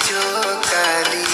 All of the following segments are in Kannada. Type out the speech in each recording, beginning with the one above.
ಜೋಕಾಲಿ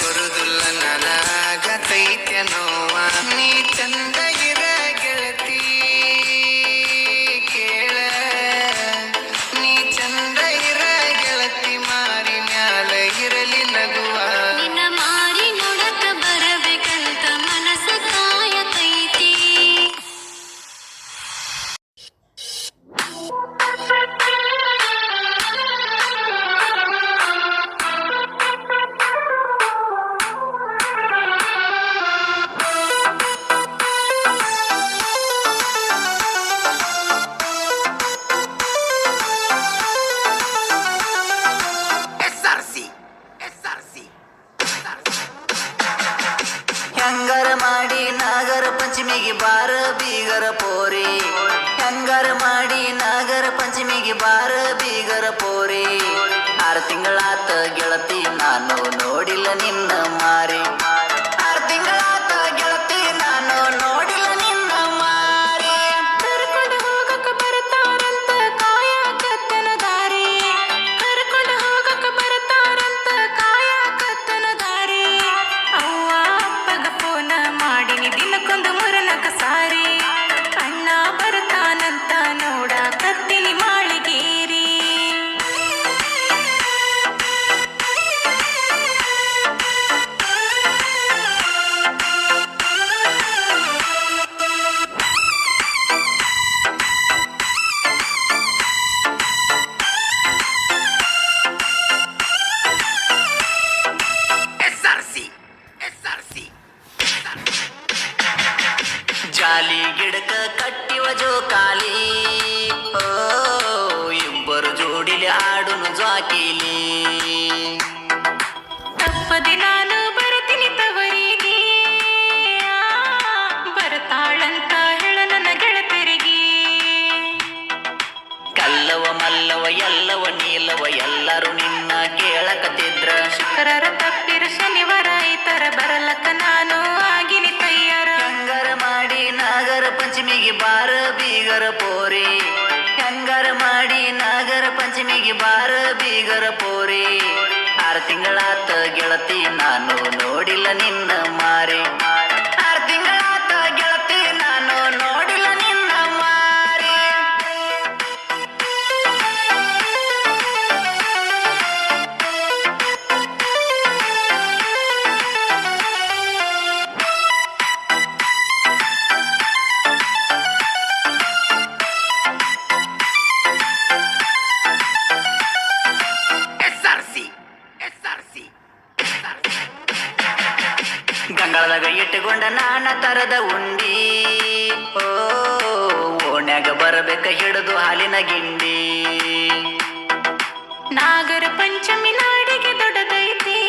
ಬರುದಿಲ್ಲ ನನಗತೈತ್ಯ ನೋವ ನೀ ಚಂದ ಇರ ಗೆಳತಿ ಕೇಳ ನೀ ಚಂದ ಇರ ಗೆಳತಿ ಮಾರಿ ಮ್ಯಾಲ ಇರಲಿ ನಗುವ ನಿನ್ನ ಮಾರಿ ನೋಡಕ ಬರಬೇಕಂತ ಮನಸ ಕಾಯತೈತಿ ಹೆಂಗಾರ ಮಾಡಿ ನಾಗರ ಪಂಚಮಿಗೆ ಬಾರ ಬೀಗರ ಪೋರಿ ಹೆಂಗಾರ ಮಾಡಿ ನಾಗರ ಪಂಚಮಿಗೆ ಬಾರ ಬೀಗರ ಪೋರಿ 6 ತಿಂಗಳಾತ ಗೆಳತಿ ನಾನು ನೋಡಿಲ್ಲ ನಿನ್ನ ಮಾರಿ 6 ತಿಂಗಳಾತ ಗೆಳತಿ ನಾನು ನೋಡಿಲ್ಲ ನಿನ್ನ ಮಾರಿ ಕರ್ಕೊಂಡು ಹೋಗಕ ಬರ್ತಾರಂತ ಕಾಯಕತ್ತನ ದಾರಿ ಕರ್ಕೊಂಡು ಹೋಗಕ ಬರ್ತಾರಂತ ಕಾಯಕತ್ತನ ದಾರಿ ಅವ್ವ ಅಪ್ಪಗ ಫೋನ ಮಾಡಿನಿ ದಿನಕ್ಕೊಂದು ಮುರನಕ ಸಾರಿ ಅಣ್ಣ ಬರ್ತಾನಂತ ನೋಡಕತ್ತೀನಿ ಮಾಳಿಗೇರಿ ಜಾಲಿ ಗಿಡಕ ಕಟ್ಟಿವ ಜೋಕಾಲಿ ಓ ಇಬ್ಬರು ಜೋಡಿಲಿ ಆಡುನು ಜಾಕಿಲಿ ತಪ್ಪದೆ ನಾನು ಬರ್ತೀನಿ ತವರಿಗೆ ಬರ್ತಾಳಂತ ಹೇಳ ನನ್ನ ಗೆಳತರಿಗೆ ಕಲ್ಲವ ಮಲ್ಲವ ಎಲ್ಲವ ನೀಲವ ಎಲ್ಲರೂ ನಿನ್ನ ಕೇಳಕತ್ತಿದ್ರ ಶುಕ್ರರ ತಪ್ಪಿರ ಶನಿವಾರ ಐತರ ಬರಲಕ್ಕ ನಾನು ಆಗಿನಿ ತಯ್ಯಾರ ಹೆಂಗಾರ ಮಾಡಿ ನಾಗರ ಪಂಚಮಿಗೆ ಬಾರ ಬೀಗರ ಪೋರಿ ಹೆಂಗಾರ ಮಾಡಿ ನಾಗರ ಪಂಚಮಿಗೆ ಬಾರ ಬೀಗರ ಪೋರಿ 6 ತಿಂಗಳಾತ ಗೆಳತಿ ನಾನು ನೋಡಿಲ್ಲ ನಿನ್ನ ಮಾರಿ 6 ತಿಂಗಳಾತ ಗೆಳತಿ ನಾನು ನೋಡಿಲ್ಲ ನಿನ್ನ ಮಾರಿ ಗಂಗಾಳದಾಗ ಇಟ್ಟುಕೊಂಡ ನಾನ ತರದ ಉಂಡಿ ಓ ಓಣ್ಯಾಗ ಬರಬೇಕ ಹಿಡಿದು ಹಾಲಿನ ಗಿಂಡಿ ನಾಗರ ಪಂಚಮಿ ನಾಡಿಗೆ ದೊಡ್ಡದೈತಿ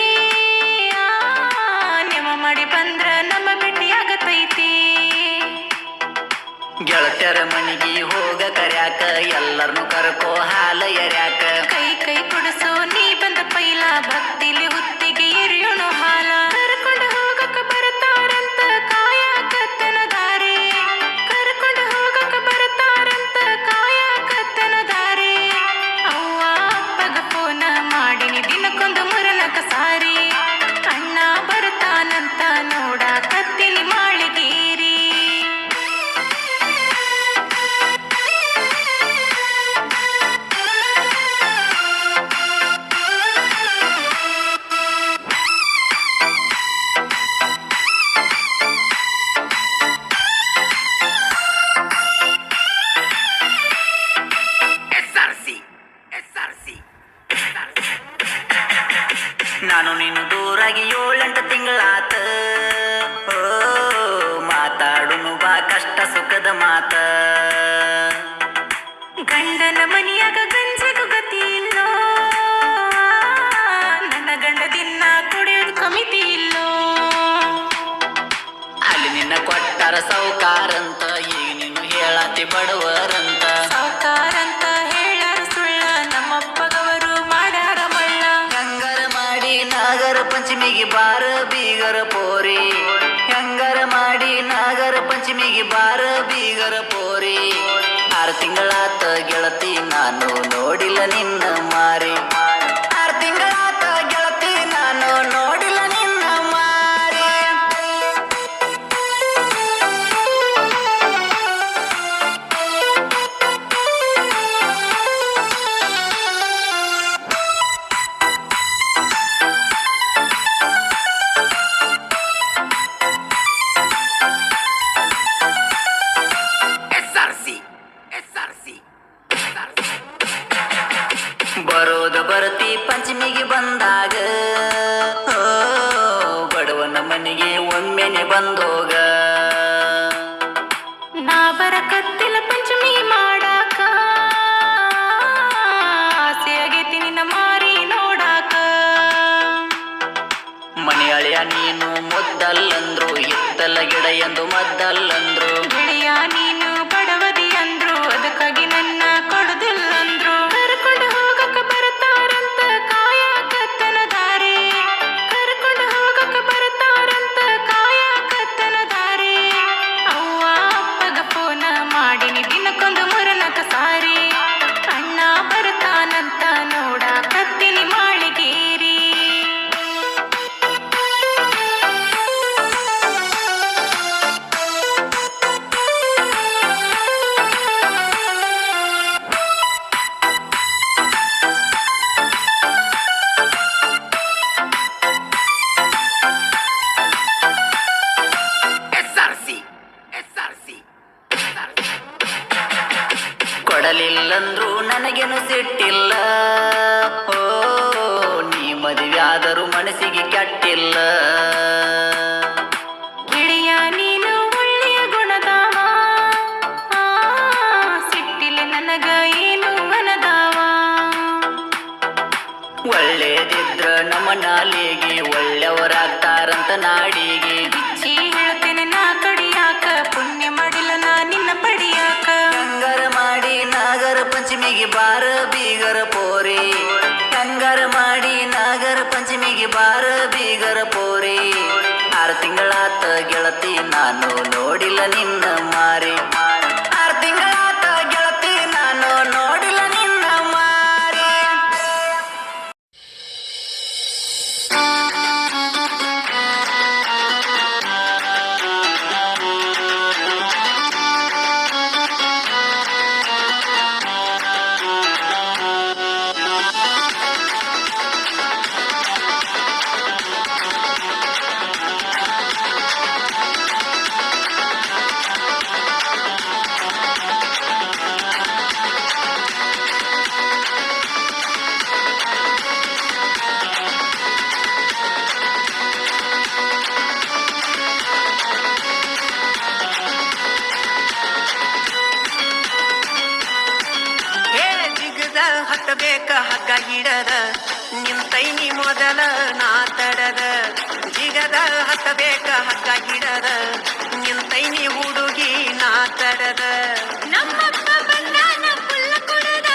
ನೆವ ಮಾಡಿ ಬಂದ್ರ ನಮ್ಮ ಭೇಟಿ ಆಗತೈತಿ ಗೆಳತ್ಯರ ಮನಿಗೆ ಹೋಗ ಕರ್ಯಾಕ ಎಲ್ಲರನ್ನು ಕರ್ಕೋ ಹಾಲ ಎರ್ಯಾಕ ಕೈ ಕೈ ಕೊಡಸೋ ನೀ ಬಂದ ಪೈಲ ಭಕ್ತಿಲಿ ಹುತ್ತಿಗೆ ಎರಿಯೋಣ ಹಾಲ ಕರ್ಕೊಂಡು ಹೋಗಕ ಬರ್ತಾರಂತ ಕಾಯಕತ್ತನ ದಾರಿ ಕರ್ಕೊಂಡು ಹೋಗಕ ಬರ್ತಾರಂತ ಕಾಯಕತ್ತನ ದಾರಿ ಅವ್ವ ಅಪ್ಪಗ ಫೋನ ಮಾಡಿನಿ ದಿನಕ್ಕೊಂದು ಮುರನಕ ಸಾರಿ ಅಣ್ಣ ಬರ್ತಾನಂತ ನೋಡಕತ್ತೀನಿ ಮಾಳಿಗೇರಿ ಪಂಚಮಿಗೆ ಬಾರ ಬೀಗರ ಪೋರಿ ಹೆಂಗಾರ ಮಾಡಿ ನಾಗರ ಪಂಚಮಿಗೆ ಬಾರ ಬೀಗರ ಪೋರಿ 6 ತಿಂಗಳಾತ ಗೆಳತಿ ನಾನು ನೋಡಿಲ್ಲ ನಿನ್ನ ಮಾರಿ 6 ತಿಂಗಳಾತ ಗೆಳತಿ ನಾನು ನೋಡಿಲ್ಲ ನಿನ್ನ ಮಾರಿ ಬರೋದ ಬರತಿ ಪಂಚಮಿಗೆ ಬಂದಾಗ ಓ, ಬಡವನ ಮನೆಗೆ ಒಮ್ಮೆನೆ ಬಂದೋಗ ನಾ ಬರಕತ್ತಿಲ್ಲ ಪಂಚಮಿ ಮಾಡಾಕ ಆಸೆ ಆಗೈತಿ ನಿನ್ನ ಮಾರಿ ನೋಡಾಕ ಮನೆಯಳೆಯ ನೀನು ಮುದ್ದಲ್ಲಂದ್ರು ಹಿತ್ತಲ ಗಿಡ ಎಂದು ಮದ್ದಲ್ಲಂದ್ರು ಗೆಳೆಯ ನೀನು ಬಡವದಿ ಅಂದ್ರು ಅದಕ್ಕಾಗಿ ನನ್ನ ಕೊಡುದಿಲ್ಲ ಅಂದ್ರು ಕರ್ಕೊಂಡು ಹೋಗಕ ಬರ್ತಾರಂತ ಕಾಯಕತ್ತನ ದಾರಿ ಕರ್ಕೊಂಡು ಹೋಗಕ ಬರ್ತಾರಂತ ಕಾಯಕತ್ತನ ದಾರಿ ಅವ್ವ ಅಪ್ಪಗ ಫೋನ ಮಾಡಿನಿ ದಿನಕ್ಕೊಂದು ಮುರನಕ ಸಾರಿ ಅಣ್ಣ ಬರ್ತಾನಂತ ನೋಡಾಕತ್ತೀನಿ ಮಾಳಿಗೇರಿ ಕೊಡಲಿಲ್ಲಂದ್ರು ನನಗೇನು ಸಿಟ್ಟಿಲ್ಲ ಓ ನೀ ಮದುವೆ ಆದರೂ ಮನಸ್ಸಿಗೆ ಕೆಟ್ಟಿಲ್ಲ ಗೆಳೆಯ ನೀನು ಒಳ್ಳೆಯ ಗುಣದಾವ ಸಿಟ್ಟಿಲ್ಲ ನನಗ ಏನು ಮನದಾವ ಒಳ್ಳೇದಿದ್ರ ನಮ್ಮ ನಾಲಿಗೆ ಒಳ್ಳೆಯವರಾಗ್ತಾರಂತ ನಾಡಿಗೆ ಬಿಚ್ಚಿ ಹೇಳ್ತೇನೆ ನಾ ಕಡಿಯಾಕ ಪುಣ್ಯ ಮಾಡಿಲ್ಲ ನಾ ನಿನ್ನ ಪಡಿಯಾಕ ಹೆಂಗಾರ ಮಾಡಿ ನಾಗರ ಪಂಚಮಿಗೆ ಬಾರ ಬೀಗರ ಪೋರಿ ಹೆಂಗಾರ ಮಾಡಿ ನಾಗರ ಪಂಚಮಿಗೆ ಬಾರ ಬೀಗರ ಪೋರಿ 6 ತಿಂಗಳಾತ ಗೆಳತಿ ನಾನು ನೋಡಿಲ್ಲ ನಿನ್ನ ಮಾರಿ 6 ತಿಂಗಳಾತ ಗೆಳತಿ ನಾನು ನೋಡಿಲ್ಲ ನಿನ್ನ ಮಾರಿ ಹತ್ತಬೇಕ ಹಗ್ಗ ಹಿಡದ ನಿಂತೈನಿ ಮೊದಲ ನಾ ತಡದ ಜಿಗದ ಹತ್ತಬೇಕ ಹಗ್ಗ ಹಿಡದ ನಿಂತೈನಿ ಹುಡುಗಿ ನಾ ತಡದ ನಮ್ಮಪ್ಪ ಬಂದಾನ ಪುಲ್ಲ ಕುಡದ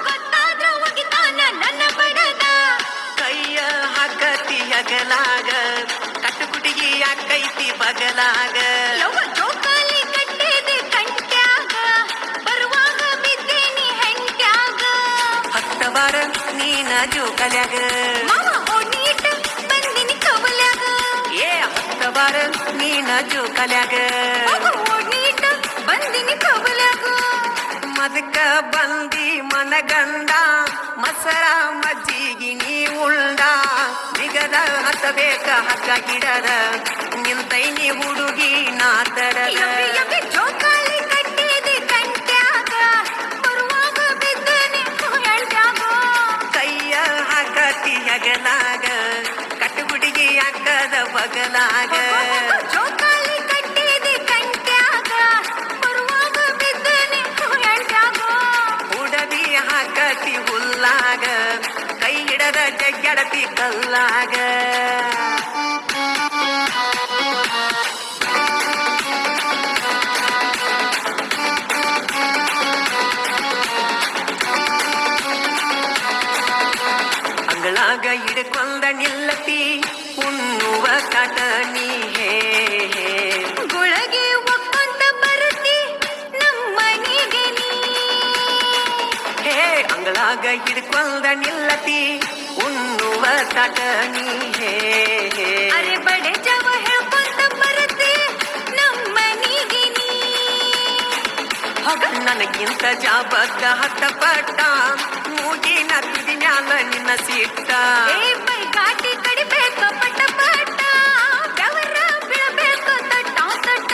ಗೊತ್ತಾದ್ರ ಒಗಿತಾನ ನನ್ನ ಬಡದ ಕೈಯ ಹಗ್ಗತಿ ಹಗಲಾಗ ಕಟ್ಟುಗುಟಿಗಿ ಅಕ್ಕೈತಿ ಬಗಲಾಗ ಯವ್ವ ಜೋಕಾಲಿ ಕಟ್ಟಿದೆ ಕಂಟ್ಯಾಗ ಬರುವಾಗ ಬಿದ್ದೇನಿ ಹೆಂಟ್ಯಾಗ ಹತ್ತಬಾರ ನೀನ ಜೋಕಲ್ಯಾಗ ಮಾವ ಓಡೀಟ ಬಂದಿನಿ ಕವಲ್ಯಾಗ ಏ ಹತ್ತಬಾರ ನೀನ ಜೋಕಲ್ಯಾಗ ಓಡೀಟ ಬಂದಿನಿ ಕವಲ್ಯಾಗ ಮದಕ ಬಂದಿ ಮನಗಂಡ ಮಸರ ಮಜ್ಜಿಗಿ ನೀ ಉಳ್ದ ನಿಗದ ಹತ್ತಬೇಕ ಹಗ್ಗ ಗಿಡದ ನಿಂತೈನಿ ಹುಡುಗಿ ನಾ ತಡದ ಜೋಕಾಲಿ ಕಟ್ಟಿದೆ ಕಂಟ್ಯಾಗ ಬರುವಾಗ ಬಿದ್ದೇನಿ ಹೆಂಟ್ಯಾಗ ಕೈಯ ಹಗತಿ ಹಗಲಾಗ ಕಟ್ಟುಗುಡಿಗೆ ಅಕ್ಕದ ಬಗಲಾಗ ಜೋಕಾಲಿ ಕಟ್ಟಿದೆ ಕಂಟ್ಯಾಗ ಬರುವಾಗ ಬಿದ್ದೇನಿ ಹೆಂಟ್ಯಾಗ ಉಡದಿ ಹಾಕತಿ ಹುಲ್ಲಾಗ ಕೈ ಹಿಡದ ಜಗ್ಗಡತಿ ಕಲ್ಲಾಗ ಅಂಗಳ ಅಂಗಳಾಗ ಹಿಡ್ಕೊಂಡ ನಿಲ್ಲತಿ ಉಣ್ಣುವ ಕಾಟ ನೀ ಹೇ ಗುಳಗೆ ಒಕ್ಕಂತ ಬರತಿ ನಮ್ಮನಿಗೆ ನೀ ಹೇ ಅಂಗಳಾಗ ಹಿಡ್ಕೊಂಡ ನಿಲ್ಲತಿ ಉಣ್ಣುವ ಕಾಟ ನೀ ಹೇ ಅರೆ ಬಡೆ ಜವ ಹೇಳ್ಕೊಂತ ಬರತಿ ನಮ್ಮನಿಗೆ ನೀ ನನಗಿಂತ ಜಾಬದ್ದ ಹತ್ತ ಪಟ್ಟ ಮೂಗಿನ ತುದಿ ಮ್ಯಾಲ ನಿನ್ನ ಸಿಟ್ಟ ಏ ಬೈಗಾಟಿ ಕಡಿಬೇಕ ಪಟ ಪಟ ಬೆವರ ಬೀಳಬೇಕ ತಟ್ಟ ತಟ್ಟ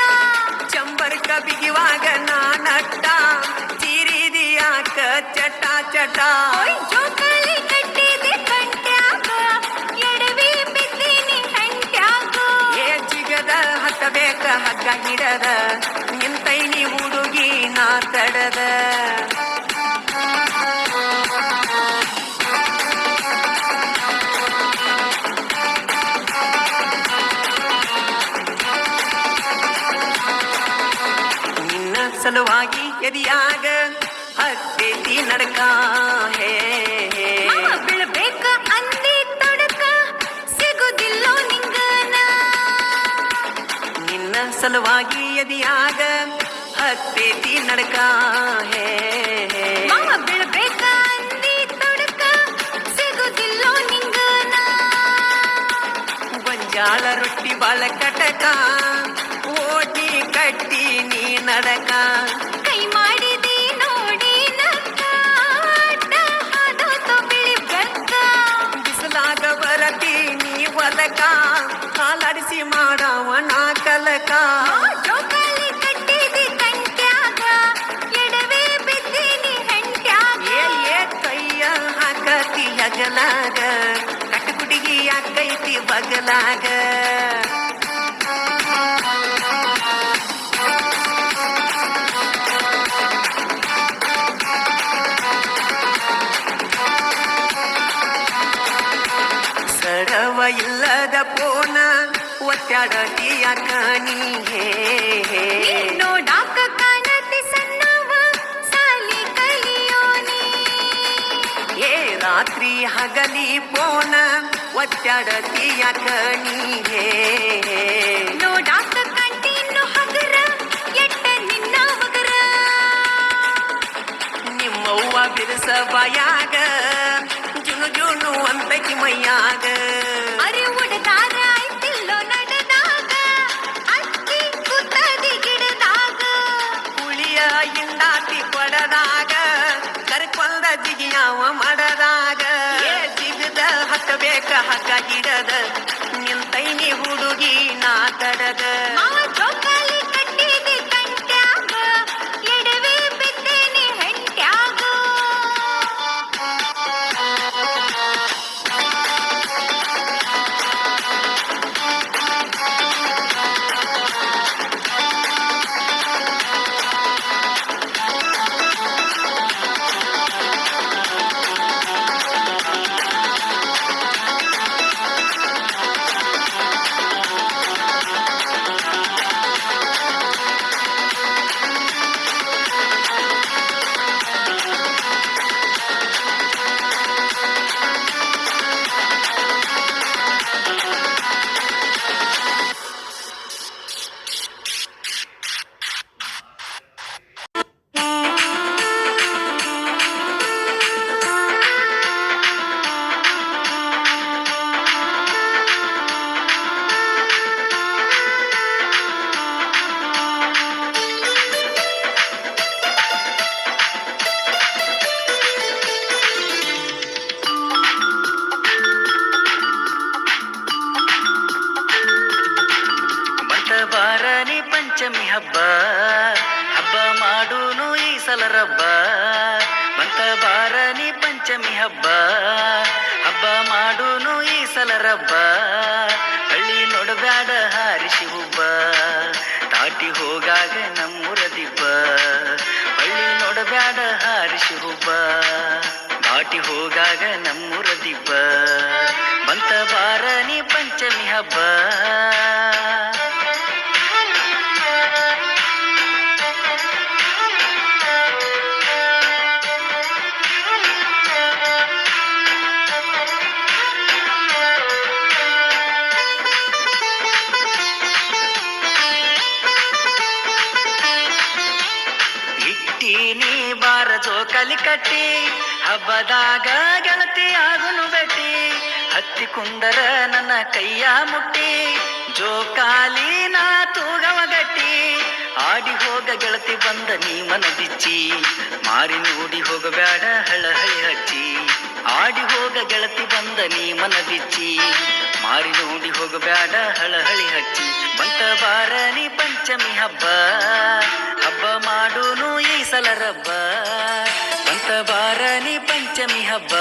ಚಂಬರ್ಕ ಬಿಗಿವಾಗ ನಾನಟ್ಟ ಚೀರಿದಿಯಾಕ ಚಟ ಚಟ ಓಯ್ ಜೋಕಾಲಿ ಕಟ್ಟಿದೆ ಕಂಟ್ಯಾಗ ಎಡವಿ ಬಿದ್ದೀನಿ ಹಂಟ್ಯಾಗ ಏ ಜಿಗದ ಹತ್ತಬೇಕ ಹಗ್ಗ ಹಿಡದ ನಿಂತೈನಿ ಹುಡುಗಿ ನಾ ತಡದ ನಿನ್ನ ಸಲುವಾಗಿ ಎದಿಯಾಗ ಹತ್ತೇತಿ ನಡಕ ಹೇ ಮಾವ ಬೀಳ್ಬೇಕ ಅಂದಿ ತೊಡಕ ಸಿಗುದಿಲ್ಲೋ ನಿಂಗನ ನಿನ್ನ ಸಲುವಾಗಿ ಎದಿಯಾಗ ಹತ್ತೇತಿ ನಡಕ ಹೇ ಮಾವ ಬೀಳ್ಬೇಕ ಅಂದಿ ತೊಡಕ ಸಿಗುದಿಲ್ಲೋ ನಿಂಗನ ಗೊಂಜಾಳ ರೊಟ್ಟಿ ಬಾಳ ಕಟಕ ಓಟಿ ಕಟ್ಟಿ ನೀ ನಡಕ ಕೈ ಮಾಡಿದಿ ನೋಡಿ ನಕ್ಕ ಅಡ್ಡ ಹಾದೋತು ಬಿಳಿ ಬೆಕ್ಕ ಬಿಸಲಾಗ ಬರತಿ ನೀ ಹೊಲಕ ಹಾಲಾಡಿಸಿ ಮಾಡವನ ಕಲಕ ಜೋಕಾಲಿ ಕಟ್ಟಿದಿ ಕಂಟ್ಯಾಗ ಎಡವೆ ಬಿದ್ದೀನಿ ಹೆಂಟ್ಯಾಗ ಏ ಕೈಯ ಹಾಕತಿ ಹಗಲಾಗ ಕಟ್ಟುಗುಡಿಗಿ ಯಾಕೈತಿ ಬಗಲಾಗ ಸಡವ ಇಲ್ಲದ ಪೋನ ಒತ್ತಾಡತಿ ಯಾಕ ನೀ ಹೇ ನೋಡಾಕ ಕಾಣತಿ ಸಣ್ಣವ ಸಾಲಿ ಕಲಿಯೋನಿ ಏ ರಾತ್ರಿ ಹಗಲಿ ಪೋನ ಒತ್ತಾಡತಿ ಯಾಕ ನೀ ಹೇ ನೋಡಾಕ ಕಂಟಿನ್ನು ಹಗರ ಎಟ್ಟ ನಿನ್ನ ಮಗರ ನಿಮ್ಮವ್ವ ಬಿರುಸ ಬಾಯಾಗ ಜುನು ಜುನು ಅಂತಕಿ ಮೈಯಾಗ ಅರೆ ಉಡದಾರ ಐತಿಲ್ಲೋ ನಡೆದಾಗ ಅಕ್ಕಿ ಕೂತದಿ ಗಿಡದಾಗ ಹುಳಿಯ ಇಂಡಾತಿ ಕೊಡದಾಗ ಕರ್ಕೊಂಡ ಜಿಗಿಯಾವ ಮಾಡದಾಗ ಏ ಜಿಗದ ಹತ್ತಬೇಕ ಹಗ್ಗ ಹಿಡದ ನಿಂತೈನಿ ಹುಡುಗಿ ನಾ ತಡದ ಮಾವ ಜೋಕಾಲಿ ಕಟ್ಟಿದಿ ಕಂಟ್ಯಾಗ ಎಡವಿ ಬಿದ್ದೀನಿ ಹೆಂಟ್ಯಾಗ ಬಾರನಿ ಪಂಚಮಿ ಹಬ್ಬ ಹಬ್ಬ ಮಾಡೂನು ಈ ಸಲ ರಬ್ಬ ಬಂತ ಬಾರನಿ ಪಂಚಮಿ ಹಬ್ಬ ಹಬ್ಬ ಮಾಡೂನು ಈ ಸಲ ರಬ್ಬ ಹಳ್ಳಿ ನೋಡಬ್ಯಾಡ ಹಾರಿಸಿ ಹುಬ್ಬ ತಾಟಿ ಹೋಗಾಗ ನಮ್ಮೂರ ದಿಬ್ಬ ಹಳ್ಳಿ ನೋಡಬ್ಯಾಡ ಹಾರಿಸಿ ಹುಬ್ಬ ದಾಟಿ ಹೋಗಾಗ ನಮ್ಮೂರ ದಿಬ್ಬ ಬಂತ ಬಾರನಿ ಪಂಚಮಿ ಹಬ್ಬ ತಾಲಿ ಕಟ್ಟಿ ಹಬ್ಬದಾಗ ಗೆಳತಿ ಆಗುನು ಬೆಟ್ಟಿ ಹತ್ತಿ ಕುಂದರ ನನ್ನ ಕೈಯ ಮುಟ್ಟಿ ಜೋಕಾಲಿ ನಾ ತೂಗವ ಗಟ್ಟಿ ಆಡಿ ಹೋಗ ಗೆಳತಿ ಬಂದ ನೀ ಮನ ಬಿಚ್ಚಿ ಮಾರಿ ನೋಡಿ ಹೋಗಬೇಡ ಹಳಹಳಿ ಹಚ್ಚಿ ಆಡಿ ಹೋಗ ಗೆಳತಿ ಬಂದ ನೀ ಮನ ಬಿಚ್ಚಿ ಮಾರಿ ನೋಡಿ ಹೋಗಬೇಡ ಹಳಹಳಿ ಹಚ್ಚಿ ಬಂತ ಬಾರನಿ ಪಂಚಮಿ ಹಬ್ಬ ಹಬ್ಬ ಮಾಡೂನು ಈ ಸಲ ರಬ್ಬ ಬಂತ ಬಾರನಿ ಪಂಚಮಿ ಹಬ್ಬ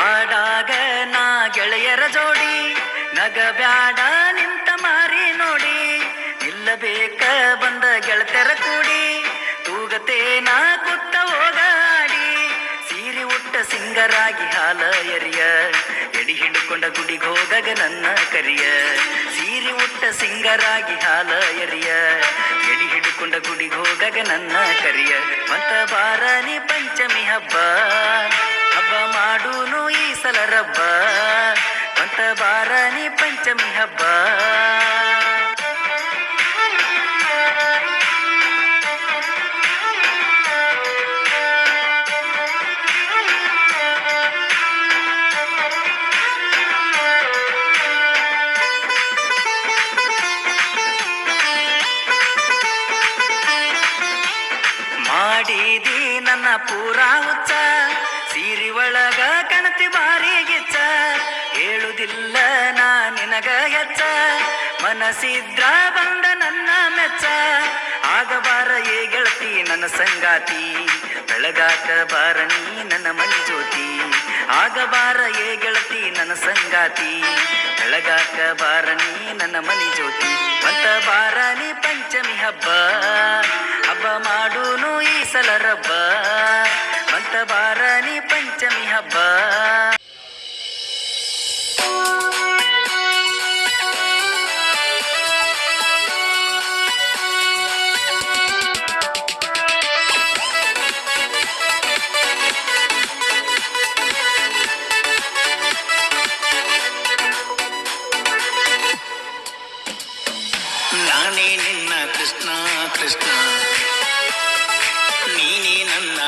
ಆಡಾಗ ನಾ ಗೆಳೆಯರ ಜೋಡಿ ನಗಬ್ಯಾಡ ನಿಂತ ಮಾರಿ ನೋಡಿ ನಿಲ್ಲಬೇಕ ಬಂದ ಗೆಳತರ ಕೂಡಿ ತೂಗತೇನ ಕುತ್ತ ಹೋಗಾಡಿ ಸೀರೆ ಉಟ್ಟ ಸಿಂಗರಾಗಿ ಹಾಲ ಎರಿಯ ಎಡಿ ಹಿಡ್ಕೊಂಡ ಗುಡಿಗೆ ಹೋಗಗ ನನ್ನ ಕರಿಯ ಸೀರೆ ಉಟ್ಟ ಸಿಂಗರಾಗಿ ಹಾಲ ಎರಿಯ ಎಡಿ ಹಿಡ್ಕೊಂಡ ಗುಡಿಗೆ ಹೋಗಗ ನನ್ನ ಕರಿಯ ಮತ್ತ ಬಾರನಿ ಪಂಚಮಿ ಹಬ್ಬ ಹಬ್ಬ ಮಾಡೂನು ಈ ಸಲ ರಬ್ಬ ಮತ್ತ ಬಾರನಿ ಪಂಚಮಿ ಹಬ್ಬ ಮಾಡಿದಿ ನನ್ನ ಪೂರಾ ಹುಚ್ಚ ಸೀರಿ ಒಳಗ ಕಣತಿ ಬಾರಿ ಗಿಚ್ಚ ಹೇಳುದಿಲ್ಲ ನಾ ನಿನಗ ಹೆಚ್ಚ ಮನಸ್ಸಿದ್ರ ಬಂದ ನನ್ನ ಮೆಚ್ಚ ಆಗಬಾರ ಏ ಗೆಳತಿ ನನ್ನ ಸಂಗಾತಿ ಬೆಳಗಾಕ ಬಾರ ನೀ ನನ್ನ ಮನಿ ಜ್ಯೋತಿ ಆಗಬಾರ ಏ ಗೆಳತಿ ನನ್ನ ಸಂಗಾತಿ ಬೆಳಗಾಕ ಬಾರ ನೀ ನನ್ನ ಮನಿ ಜ್ಯೋತಿ ಬಂತ ಬಾರ ನೀ ಪಂಚಮಿ ಹಬ್ಬ ಹಬ್ಬ ಮಾಡೂನು ಈ ಸಲ ರಬ್ಬ ಬಂತ ಬಾರ ನೀ ಪಂಚಮಿ ಹಬ್ಬ ನಾನೇ ನಿನ್ನ ಕೃಷ್ಣ ಕೃಷ್ಣ ನೀನೇ ನನ್ನ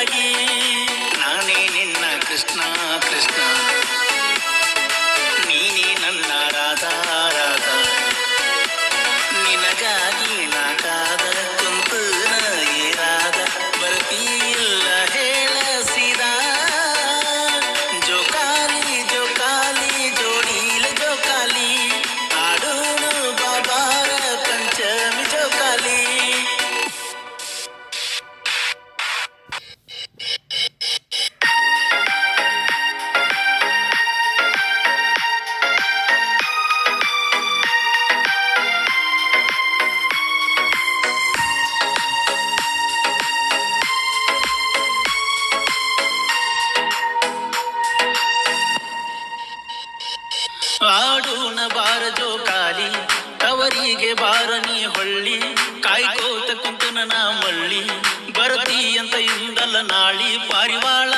ಮದುವೆಯಾಗಿ ನಾನೇ ನಿನ್ನ ಕೃಷ್ಣ ಕೃಷ್ಣ ನೀನೇ ನನ್ನ ರಾಧಾ ರಾಧಾ ನಿನಗಾಗಿ ನಾ ಕಾದ ಕುಂತು ಏರಾದ ಬರ್ತೀಲ್ಲ ಹೇಳ ಸೀದಾ ಜೋಕಾಲಿ ಜೋಕಾಲಿ ಜೋಡೀಲ ಜೋಕಾಲಿ ಆಡೋನು ಬಾಬಾರ ಪಂಚಮಿ ಜೋಕಾಲಿ ಆಡೋಣ ಬಾರ ಜೋಕಾಲಿ ತವರಿಗೆ ಬಾರ ನೀ ಹೊಳ್ಳಿ ಕಾಯ್ಕೋತ ಕುಂತನ ನಾ ಮಳ್ಳಿ ಬರತಿ ಅಂತ ಇಂದಲ್ಲ ನಾಳಿ ಪಾರಿವಾಳ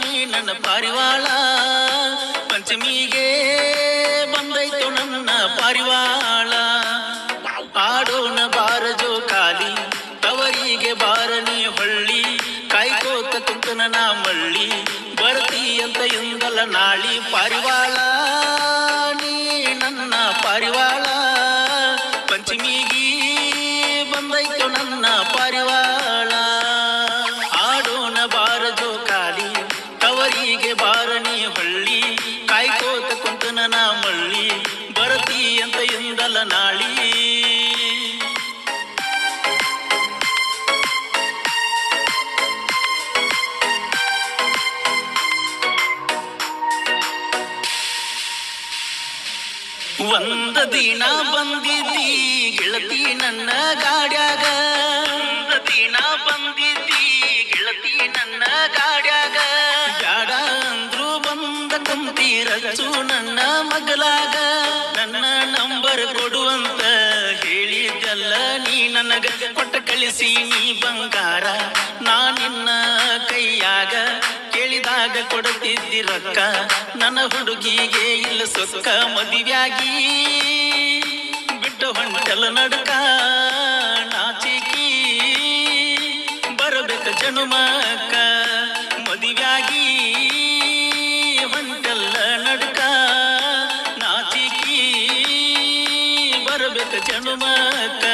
ನೀ ನನ್ನ ಪಾರಿವಾಳ ಪಂಚಮಿಗೆ ಬಂದೈತು ನನ್ನ ಪಾರಿವಾಳ ಆಡೋಣ ಬಾರ ಜೋಕಾಲಿ ತವರಿಗೆ ಬಾರ ನೀ ಹೊಳ್ಳಿ ಕಾಯ್ಕೋತ ಕುಂತನ ನಾ ಮಳ್ಳಿ ಬರ್ತಿ ಅಂತ ಇಂದಲ್ಲ ನಾಳಿ ಪಾರಿವಾಳ ನೀ ನನ್ನ ಪಾರಿವಾಳ ಪಂಚಮಿಗಿ ಬಂದೈತು ನನ್ನ ಪಾರಿವಾಳ ಆಡೋಣ ಬಾರ ಜೋಕಾಲಿ ತವರಿಗೆ ಬಾರ ನೀ ಹೊಳ್ಳಿ ಕಾಯ್ಕೋತ ಕುಂತನ ನಾ ಮಳ್ಳಿ ಬರ್ತಿ ಅಂತ ಇಂದಲ್ಲ ನಾಳಿ ಒಂದ ದಿನ ಬಂದಿದ್ದಿ ಗೆಳತಿ ನನ್ನ ಗಾಡ್ಯಾಗ ಒಂದ ದಿನ ಬಂದಿದ್ದಿ ಗೆಳತಿ ನನ್ನ ಗಾಡ್ಯಾಗ ಬ್ಯಾಡ ಅಂದ್ರು ಬಂದ ಕುಂತಿ ರಚ್ಚು ನನ್ನ ಮಗಲಾಗ ನನ್ನ ನಂಬರ್ ಕೊಡುವಂತ ಹೇಳಿದ್ದಲ್ಲ ನೀ ನನಗ ಕೊಟ್ಟ ಕಳಿಸಿ ನೀ ಬಂಗಾರ ನಾ ನಿನ್ನ ಕೈಯಾಗ ಕೇಳಿದಾಗ ಕೊಡುತ್ತಿದ್ದಿ ರೊಕ್ಕ ನನ್ನ ಹುಡುಗಿಗೆ ಇಲ್ಲ ಸೊಕ್ಕ ಮದುವೆಯಾಗಿ ಬಿಟ್ಟು ಹೊಂಟಲ ನಡುಕ ನಾಚಿಕಿ ಬರಬೇಕ ಜನುಮಕ್ಕ ಮದುವೆಯಾಗಿ ಹೊಂಟಲ್ಲ ನಡುಕ ನಾಚಿಕಿ ಬರಬೇಕ ಜನುಮಕ್ಕ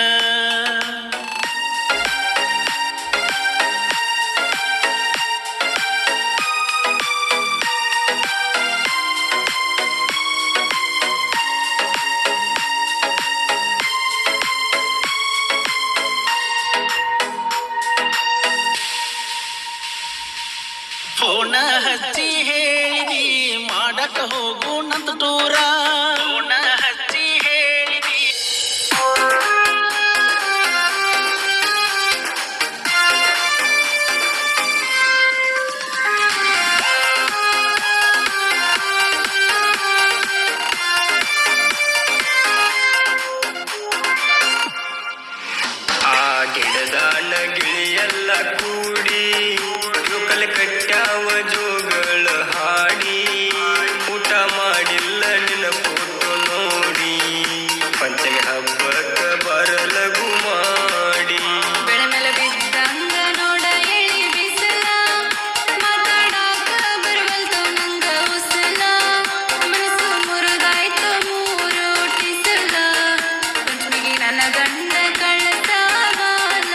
ಫೋನ ಹಚ್ಚಿ ಹೇಳಿದಿ ಮಾಡಕ ಹೋಗು ನಂತ ಟೂರ ಫೋನ ಹಚ್ಚಿ ಹೇಳಿದಿ ಆ ಗಿಡದಾನ ಗಿಳಿಯೆಲ್ಲ ಕೂಡಿ ಜೋಕಲ್ ಕಟ್ಟ್ಯಾವ ಜೋಗಳ ಹಾಡಿ ಊಟ ಮಾಡಿಲ್ಲ ನಿನ್ನ ಫೋಟೋ ನೋಡಿ ಪಂಚಮಿ ಹಬ್ಬಕ್ಕ ಬರಲಗು ಮಾಡಿ ಬೆಳೆ ಮೇಲೆ ಬಿದ್ದಂಗ ನೋಡ ಎಳಿ ಬಿಸಿಲ ಮಾತಾಡಾಕ ಬರವಲ್ತು ನಂಗ ಉಸಲ ಮನಸ್ಸು ಮುರಿದಾಯ್ತು ಮೂರು ಟಿಸಲ ಪಂಚಮಿಗೆ ನನ್ನ ಗಂಡ ಕಳ್ಸಾವಲ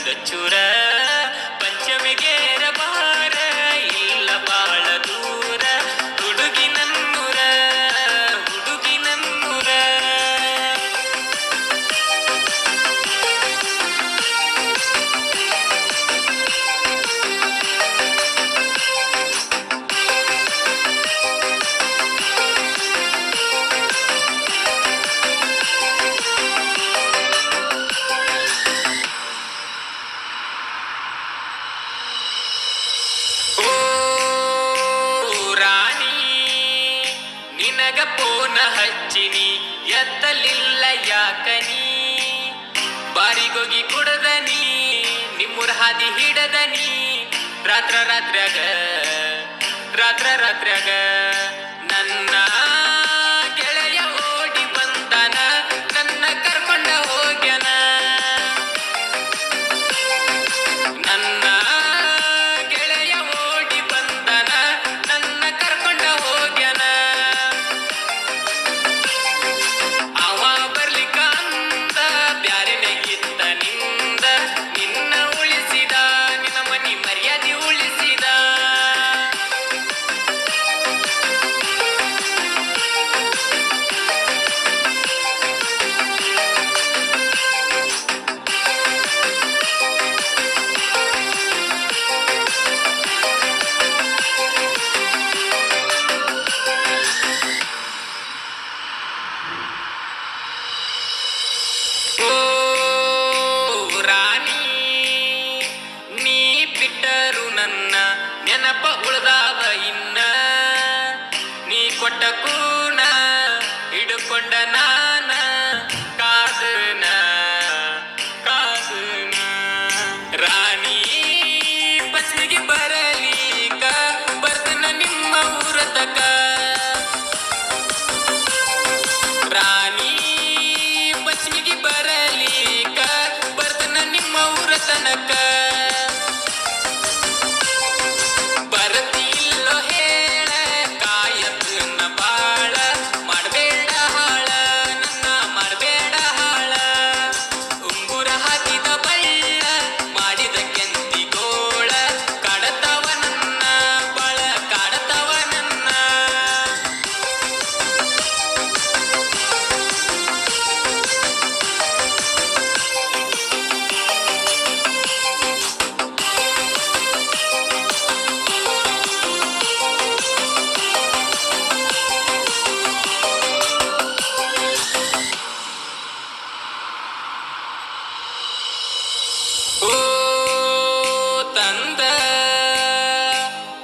ಕೈಯಾಗ ಚೂರ ಪಂಚಮಿಗೇರ ಬಾರ ಇಲ್ಲ ಬಾಳ ದೂರ ಹುಡುಗಿ ನನ್ನೂರ ಹುಡುಗಿ ನನ್ನೂರ ನಿನಗ ಪೋನ ಹಚ್ಚಿನಿ ಎತ್ತಲಿಲ್ಲ ಯಾಕನಿ ಬಾರಿಗೋಗಿ ಕುಡದನಿ ನಿಮ್ಮೂರ ಹಾದಿ ಹಿಡದನಿ ರಾತ್ರ್ಯಾಗ ನನ್ನ ಗೆಳೆಯ ಓಡಿ ಬಂದನ ನನ್ನ ಕರ್ಕೊಂಡ ಹೋಗ್ಯನ ನನ್ನ ಗೆಳೆಯ ಓಡಿ ಬಂದನ ನನ್ನ ಕರ್ಕೊಂಡ ಹೋಗ್ಯನ ಅವ ಬರ್ಲಿಕ್ಕ ಅಂದ ಬ್ಯಾರೆನೆ ಇತ್ತ ನಿನ್ನ ಉಳಿಸಿದ ನಿನ್ನ ಮನಿ ಮರ್ಯಾದೆ ಉಳಿಸಿದ ಓ ರಾಣಿ ನೀ ಬಿಟ್ಟರು ನನ್ನ ನೆನಪ ಉಳ್ದಾವ ಇನ್ನ ನೀ ಕೊಟ್ಟ ಕೂನ ಹಿಡ್ಕೊಂಡ ನಾನ ಕಾದನ ರಾಣಿ ಬಸ್ಸಿಗೆ ಬರಲಿಕ ಬರ್ತನ ನಿಮ್ಮ ಊರ ತಕ ರಾಣಿ ಬಸ್ಸಿಗೆ ಬರಲಿಕ ಬರ್ತನ ನಿಮ್ಮ ಊರ ತನಕ ಬರತಿಲ್ಲೋ ಹೇಳ ಕಾಯತನ ಬಾಳ ಮಾಡಬೇಡ ಹಾಳ ನನ್ನ ಮಾಡಬೇಡ ಹಾಳ ಉಂಗುರ ಹಾಕಿದ ಬಳ್ಳ ಮಾಡಿದ ಕೆಂತಿಗೋಳ ಕಾಡತವ ನನ್ನ ಬಾಳ ಕಾಡತವ ನನ್ನ ಓ ತಂದ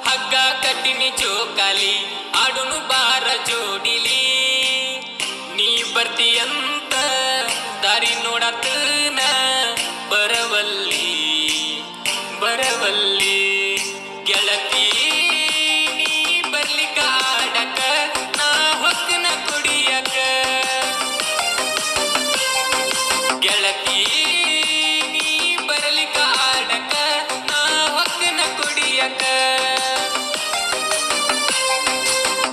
ಹಗ್ಗ ಕಟ್ಟಿನಿ ಜೋಕಾಲಿ ಆಡುನು ಬಾರ ಜೋಡಿಲಿ ನೀ ಬರ್ತೀಯಂತ ದಾರಿ ನೋಡತನ ಬರವಲ್ಲಿ ಗೆಳತಿ ನೀ ಬರ್ಲಿಕ್ಕ ಆಡಕ ನಾ ಹೊಕ್ಕನ ಕುಡಿಯಕ ಗೆಳತಿ ನೀ ಬರಲಿಕ್ಕ ಆಡಕ ನಾ ಹೊಕ್ಕನ ಕುಡಿಯಕ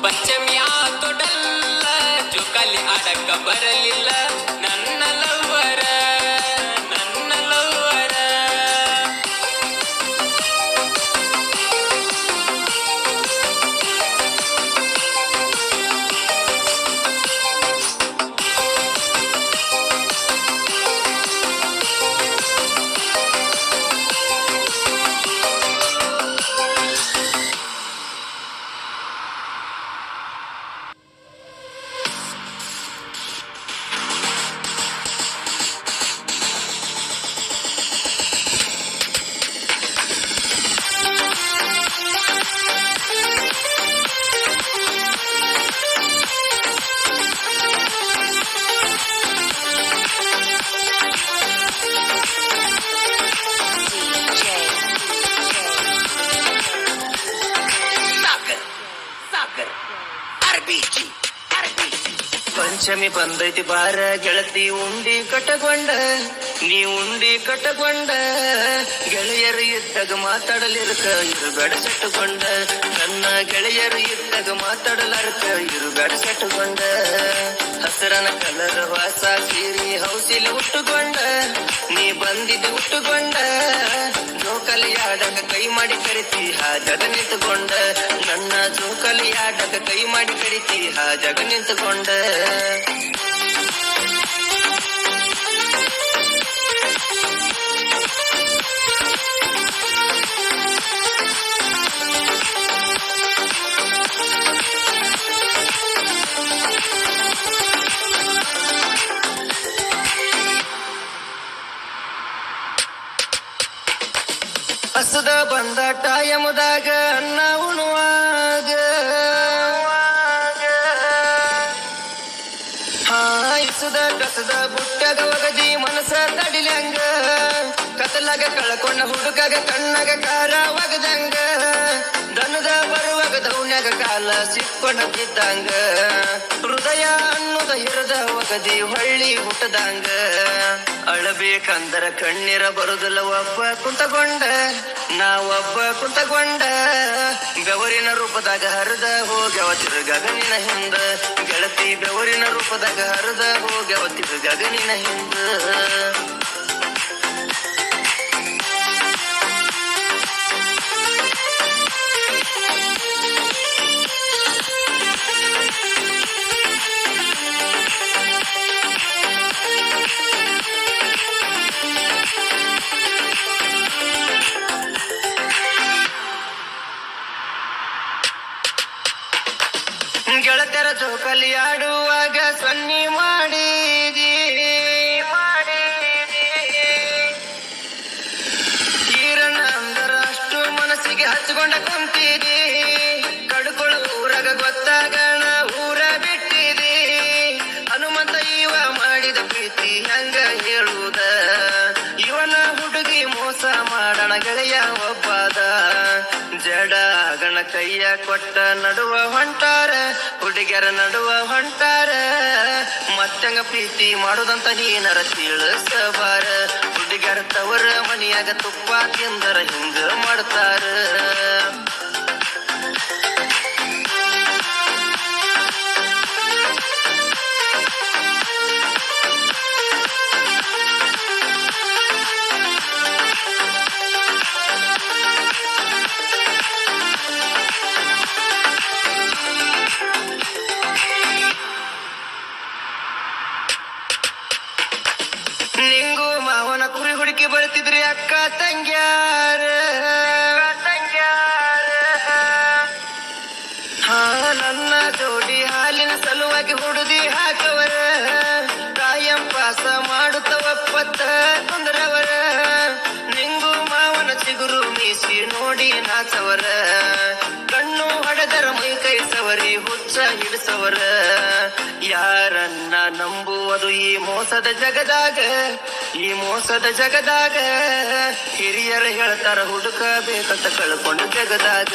ಪಂಚಮಿ ಆತೊಡಲ್ಲ ಜೋಕಾಲಿ ಆಡಕ ಬರಲಿಲ್ಲ ನನ್ನ ಲವ್ವರ ಪಂಚಮಿ ಬಂದೈತಿ ಬಾರ ಗೆಳತಿ ಉಂಡಿ ಕಟ್ಟಗೊಂಡ ನೀ ಉಂಡಿ ಕಟ್ಟಕೊಂಡ ಗೆಳೆಯರು ಇದ್ದಾಗ ಮಾತಾಡಲಿರ್ಕ ಇರುಬೇಡ ಸೆಟ್ಟುಕೊಂಡ ನನ್ನ ಗೆಳೆಯರು ಇದ್ದಾಗ ಮಾತಾಡಲಾರ್ಕ ಇರುಬೇಡ ಸೆಟ್ಟುಕೊಂಡ ಹಸರನ ಕಲರ್ ವಾಸ ಸೀರಿ ಹೌಸಿಲಿ ಉಟ್ಟುಕೊಂಡ ನೀ ಬಂದಿದ್ದು ಉಟ್ಟುಕೊಂಡ ಜೋಕಲಿ ಆಡಕ ಕೈ ಮಾಡಿ ಕರಿತಿ ಹಾಜಗ ನಿಂತುಕೊಂಡ ನನ್ನ ಜೋಕಲಿ ಆಡಕ ಕೈ ಮಾಡಿ ಕರಿತಿ ಹಾಜಗ ನಿಂತುಕೊಂಡ ಹಸದ ಬಂದ ಟೈಮದಾಗ ಅನ್ನ ಉಣುವಾಗ ಹಾಯಿಸದ ಕಸದ ಬುಟ್ಟಾಗ ಒಗದಿ ಮನಸ ತಡಿಲಂಗ ಕತ್ತಲಾಗ ಕಳ್ಕೊಂಡ ಹುಡುಕಾಗ ಕಣ್ಣಾಗ ಕಾರ ಒಗದಂಗ ದನದ ಬರುವಾಗ ದೌನ್ಯಾಗ ಕಾಲ ಸಿಕ್ಕೊಂಡ ಬಿದ್ದಂಗ ಹೃದಯ ಅನ್ನೋದ ಹಿರದ ಒಗದಿ ಹೊಳ್ಳಿ ಹುಟ್ಟದಂಗ ಅಳಬೇಕಂದರ ಕಣ್ಣೀರ ಬರುದಿಲ್ಲ ಒಬ್ಬ ಕುಂತಕೊಂಡ ನಾವೊಬ್ಬ ಕುಂತಕೊಂಡ ಬೆವರಿನ ರೂಪದಾಗ ಹರಿದ ಹೋಗ್ಯವ ತಿರುಗಾಗ ನಿನ್ನ ಹಿಂದ ಗೆಳತಿ ಬೆವರಿನ ರೂಪದಾಗ ಹರಿದ ಹೋಗ್ಯವ ತಿರುಗಾಗ ನಿನ್ನ ಹಿಂದ ಗೆಳತರ ಜೋಕಲಿ ಆಡುವಾಗ ಸನ್ನಿ ಮಾಡಿದಿ ಈರಣ್ಣ ಅಂದರ ಅಷ್ಟು ಮನಸ್ಸಿಗೆ ಹಚ್ಕೊಂಡ ಕುಂತಿದಿ ಕಡ್ಕೊಳ ಊರಾಗ ಗೊತ್ತಾಗಣ ಊರ ಬಿಟ್ಟಿದಿ ಹನುಮಂತ ಇವ ಮಾಡಿದ ಪ್ರೀತಿ ಹೆಂಗ ಹೇಳುವುದ ಇವನ ಹುಡುಗಿ ಮೋಸ ಮಾಡಣ ಗೆಳೆಯ ಒಬ್ಬದ ಜಡ ಗಣ ಕೈಯ ಕೊಟ್ಟ ನಡುವ ಹೊಂಟಾರ ಹುಡುಗಿಯರ ನಡುವ ಹೊಂಟಾರ ಮತ್ತಂಗ ಪ್ರೀತಿ ಮಾಡುದಂತ ನೀನರ ತಿಳಿಸಬಾರ ಹುಡುಗಿಯರ ತವರ ಮನಿಯಾಗ ತುಪ್ಪ ತಿಂದರ ಹಿಂಗ ಮಾಡ್ತಾರ ನಿಂಗು ಮಾವನ ಕುರಿ ಹುಡುಕಿ ಬರ್ತಿದ್ರಿ ಅಕ್ಕ ತಂಗ್ಯಾರ ನನ್ನ ಜೋಡಿ ಹಾಲಿನ ಸಲುವಾಗಿ ಹುಡುದಿ ಹಾಕವರ ಕಾಯಂ ಪಾಸ ಮಾಡುತ್ತ ಒಪ್ಪತ್ತ ಕುಂದ್ರವರ ನಿಂಗು ಮಾವನ ಚಿಗುರು ಮೀಸಿ ನೋಡಿ ನಾಚವರ ಕಣ್ಣು ಹೊಡೆದರ ಮೈ ಕೈ ಸವರಿ ಹುಚ್ಚ ಹಿಡಿಸವರ ಯಾರನ್ನ ನಂಬುವುದು ಈ ಮೋಸದ ಜಗದಾಗ ಹಿರಿಯರ ಹೇಳ್ತಾರ ಹುಡುಕಬೇಕಂತ ಕಳ್ಕೊಂಡು ಜಗದಾಗ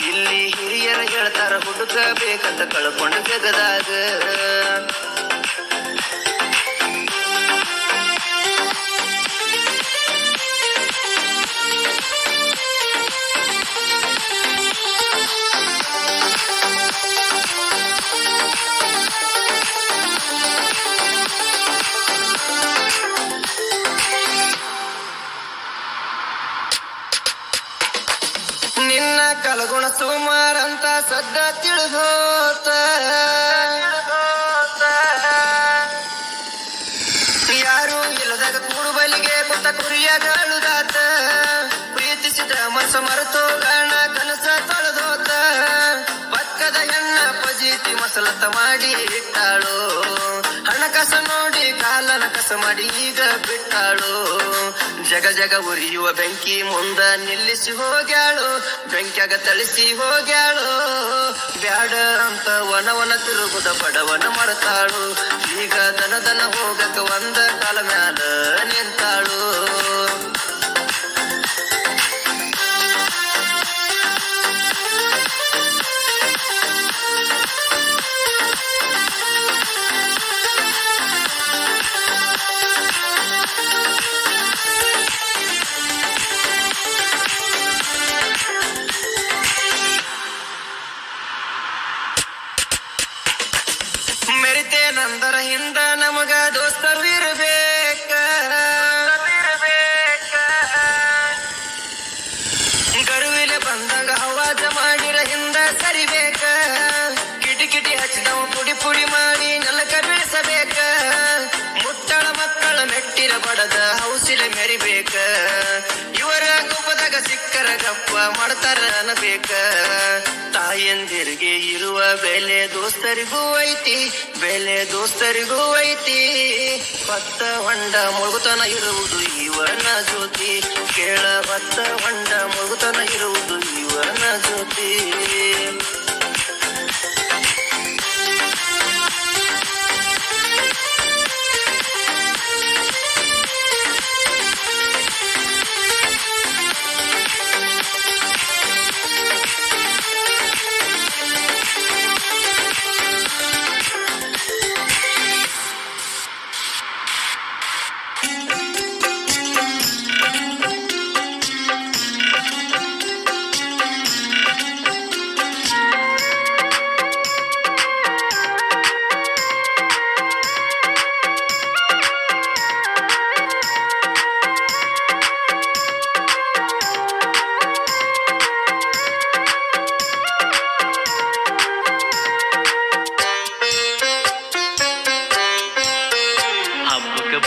ಇಲ್ಲಿ ಹಿರಿಯರ ಹೇಳ್ತಾರ ಹುಡುಕಬೇಕಂತ ಕಳ್ಕೊಂಡು ಜಗದಾಗ ನಿನ್ನ ಕಲಗುಣ ಸುಮಾರಂತ ಸದ್ದ ತಿಳಿದೋತ ಯಾರು ಇಲ್ಲದಾಗ ಕೂಡು ಬಲಿಗೆ ಕೊಟ್ಟ ಕುರಿಯಾಗ ಅಳುದಾತ ಪ್ರೀತಿಸಿದ ಮನಸ್ಸು ಮರೆತು ಗಣ ಕನಸ ತೊಳೆದೋತ ಪಕ್ಕದ ಹೆಣ್ಣ ಪಜೀತಿ ಮಸಲತ್ತ ಮಾಡಿ ಇಟ್ಟಾಳು ಹಣಕಾಸ ನೋಡಿ ಕಾಲನ ಕಸ ಮಾಡಿ ಈಗ ಬಿಟ್ಟಾಳು ಜಗ ಉರಿಯುವ ಬೆಂಕಿ ಮುಂದ ನಿಲ್ಲಿಸಿ ಹೋಗ್ಯಾಳು ಬೆಂಕಿಯಾಗ ತಳಿಸಿ ಹೋಗ್ಯಾಳು ಬ್ಯಾಡ ಅಂತ ವನವನ ತಿರುಗುದ ಬಡವನ ಮರೆತಾಳು ಈಗ ದನ ಹೋಗಕ ಒಂದ ಕಾಲ ಮ್ಯಾಲ ನಿಂತಾಳು ಗಪ್ಪ ಮಾಡ್ತಾರ ಅನ್ಬೇಕ. ತಾಯಂದಿರಿಗೆ ಇರುವ ಬೆಲೆ ದೋಸ್ತರಿಗೂ ಐತಿ, ಬೆಲೆ ದೋಸ್ತರಿಗೂ ಐತಿ. ಭತ್ತ ಹೊಂಡ ಮುಳುಗುತನ ಇರುವುದು ಇವನ ಜ್ಯೋತಿ, ಕೇಳ ಭತ್ತ ಹೊಂಡ ಮುಳುಗುತನ ಇರುವುದು ಇವನ ಜ್ಯೋತಿ.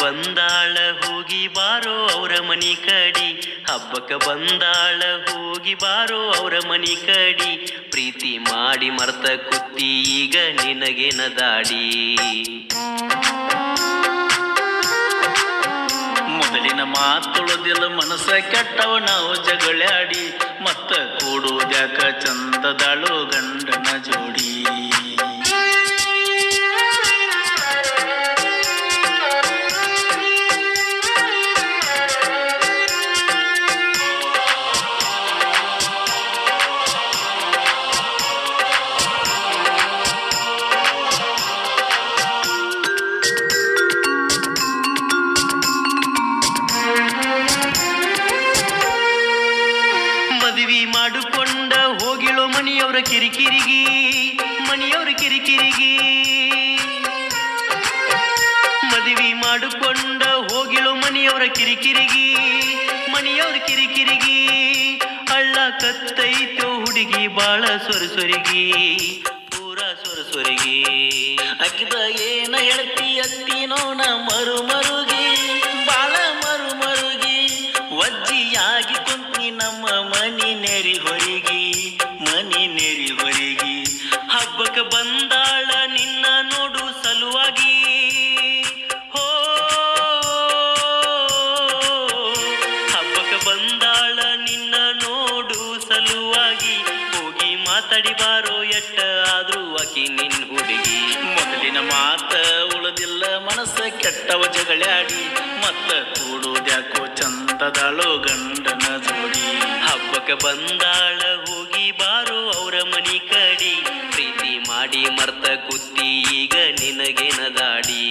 ಬಂದಾಳ ಹೋಗಿ ಬಾರೋ ಅವರ ಮನಿ ಕಡಿ, ಹಬ್ಬಕ್ಕೆ ಬಂದಾಳ ಹೋಗಿ ಬಾರೋ ಅವರ ಮನಿ ಕಡಿ. ಪ್ರೀತಿ ಮಾಡಿ ಮರ್ತ ಕುತ್ತಿ ಈಗ ನಿನಗೇನ ದಾಡಿ. ಮೊದಲಿನ ಮಾತುಳದಿಲ್ಲ ಮನಸ್ಸ ಕೆಟ್ಟವ ನಾವು ಜಗಳಾಡಿ, ಮತ್ತ ಕೂಡುದ್ಯಾಕ ಚಂದದಾಳು ಗಂಡನ ಜೋಡಿ. ಮಾಡಿಕೊಂಡ ಹೋಗಿಳೋ ಮನಿಯವ್ರ ಕಿರಿಕಿರಿಗಿ, ಮನಿಯವ್ರ ಕಿರಿಕಿರಿಗಿ. ಮದುವೆ ಮಾಡಿಕೊಂಡ ಹೋಗಿಳೋ ಮನಿಯವ್ರ ಕಿರಿಕಿರಿಗಿ, ಮನಿಯವ್ರ ಕಿರಿಕಿರಿಗಿ. ಅಳ್ಳ ಕತ್ತೈತೋ ಹುಡುಗಿ ಬಾಳ ಸೊರಸೊರಿಗಿ, ಪೂರ ಸೊರಸೊರಿಗಿ. ಅಕ್ಕಿದ ಏನ ಹೇಳ್ತಿ ಅತ್ತಿನೋ ನ ಮರು ಮರುಗಿ, ಬಾಳ ಮರು ಮರುಗಿ. ವಜ್ಜಿಯಾಗಿ ಕುಂತಿ ನಮ್ಮ ಮನಿ ನೆರಿ ಹೊರಿಗಿ, ಮನಿ ನೆರಿ ಹೊರಿಗಿ. ಹಬ್ಬಕ್ಕೆ ಬಂದಾಳ ನಿನ್ನ ನೋಡು ಸಲುವಾಗಿ, ಹೋ ಹಬ್ಬಕ್ಕೆ ಬಂದಾಳ ನಿನ್ನ ನೋಡು ಸಲುವಾಗಿ. ಹೋಗಿ ಮಾತಾಡಿ ಬಾರೋ ಎಟ್ಟ ಆದ್ರೂ ಆಕಿ ನಿನ್ ಹುಡುಗಿ. ಮೊದಲಿನ ಮಾತ ಉಳದಿಲ್ಲ ಮನಸ್ಸ ಕೆಟ್ಟವ ಜಗಳಾಡಿ, ಮತ್ತ ಕೂಡುದ್ಯಾಕೋ ಚಂದದಾಳೋ ಗಂಡನ ಜೋಡಿ. ಹಬ್ಬಕ್ಕೆ ಬಂದಾಳ ಹೋಗಿ ಬಾರೋ ಅವರ ಮನಿ ಕಡಿ, ಪ್ರೀತಿ ಮಾಡಿ ಮರ್ತ ಕುತ್ತಿ ಈಗ ನಿನಗೇನ ದಾಡಿ.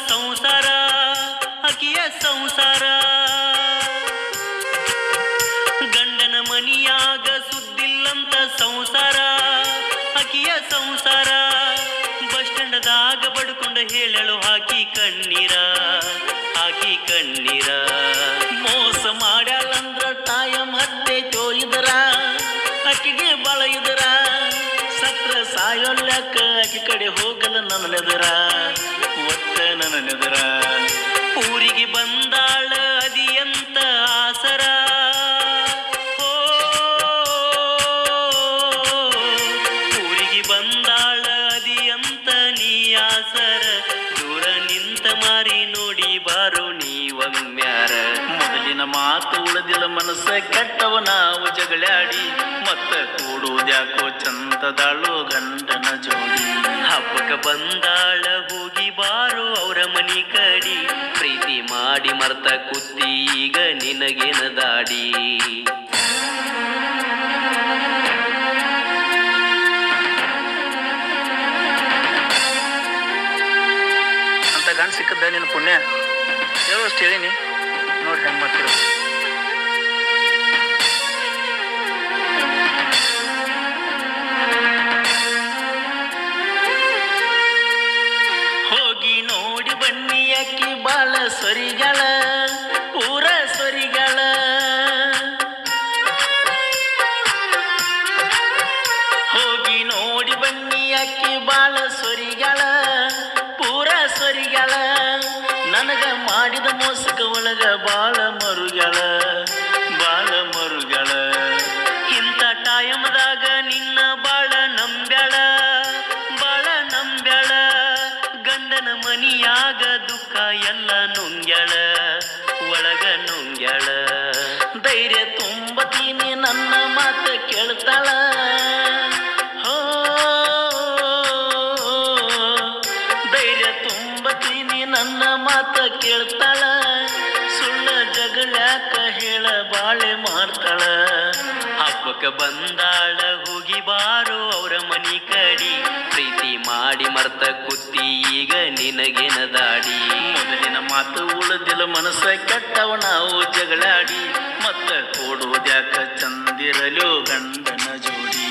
ಸಂಸಾರ ಅಕಿಯ ಸಂಸಾರ, ಗಂಡನ ಮನಿಯಾಗ ಸುದ್ದಿಲ್ಲಂತ ಸಂಸಾರ ಅಕಿಯ ಸಂಸಾರ. ಬಸ್ ಸ್ಟ್ಯಾಂಡದಾಗ ಬಡ್ಕೊಂಡ ಹೇಳಳು ಹಾಕಿ ಕಣ್ಣೀರ, ಹಾಕಿ ಕಣ್ಣೀರ. ಮೋಸ ಮಾಡ್ಯಾಳಂದ್ರ ಟೈಮ್ ಹತ್ತೈತೋ ಇದರ, ಅಕ್ಕಿಗೆ ಬಾಳ ಇದರ. ಸತ್ರ ಸಾಯೋಲ್ಯಾಕ ಅಕ್ಕಿ ಕಡೆ ಹೋಗಲ್ಲ ನನ್ನ ನೆದರ, ಒತ್ತ ನನ್ನ ನೆದರ. ಊರಿಗೆ ಬಂದಾಳ ಅದಿಯಂತ ಆಸರ, ಊರಿಗೆ ಬಂದಾಳ ಅದಿಯಂತ ನೀ ಆಸರ. ದೂರ ನಿಂತ ಮಾರಿ ನೋಡಿ ಬಾರೋ ನೀವಮ್ಯಾರ. ಮೊದಲಿನ ಮಾತು ಉಳದಿಲ್ಲ ಮನಸ್ಸ ಕೆಟ್ಟವ ನಾವು ಜಗಳಾಡಿ, ಮತ್ತ ಕೂಡುದ್ಯಾಕೋ ಚಂದದಾಳು ಗಂಡನ ಜೋಡಿ. ಹಬ್ಬಕ್ಕೆ ಬಂದಾಳ ಹೋಗಿ ಬಾರೋ ಅವರ ಮನಿ ಕಡಿ, ಪ್ರೀತಿ ಮಾಡಿ ಮರ್ತ ಕುತ್ತಿ ಈಗ ನಿನಗೇನ ದಾಡಿ. ಅಂತ ಗಂಡ ಸಿಕ್ಕದ ನಿನ್ನ ಪುಣ್ಯ ಹೇಳೋಷ್ಟು ಹೇಳಿನಿ, ನೋಡಿ ಹೆಂಗೆ ಮಾಡ್ತೀರ. ಮಾಡಿದ ಮೋಸಕ ಒಳಗ ಬಾಳ ಮರುಗಳ ಇಂಥ ಟೈಮದಾಗ ನಿನ್ನ ಬಾಳ ನಂಬ್ಯಾಳ ಗಂಡನ ಮನಿಯಾಗ ದುಃಖ ಎಲ್ಲ ಒಳಗ ನುಂಗ್ಯಾಳ ಧೈರ್ಯ ತುಂಬತೀನಿ ನನ್ನ ಮಾತ ಕೇಳ್ತಾಳ ಹೋ ಧೈರ್ಯ ತುಂಬತೀನಿ ನನ್ನ ಮಾತ ಕೇಳ್ತಾಳ ಸುಳ್ಳ ಜಗಳಾಕ ಹೇಳ ಬಾಳೆ ಮಾಡ್ತಾಳ ಹಬ್ಬಕ್ಕೆ ಬಂದಾಳ ಹೋಗಿ ಬಾರೋ ಅವರ ಮನಿ ಕಡಿ ಪ್ರೀತಿ ಮಾಡಿ ಮರ್ತ ಕುತ್ತಿ ಈಗ ನಿನಗೇನ ದಾಡಿ ಮೊದಲಿನ ಮಾತು ಉಳಿದಿಲ್ಲ ಮನಸ್ಸ ಕೆಟ್ಟವ ನಾವು ಜಗಳಾಡಿ ಮತ್ತ ಕೊಡುವುದ್ಯಾಕ ಚಂದಿರಲು ಗಂಡನ ಜೋಡಿ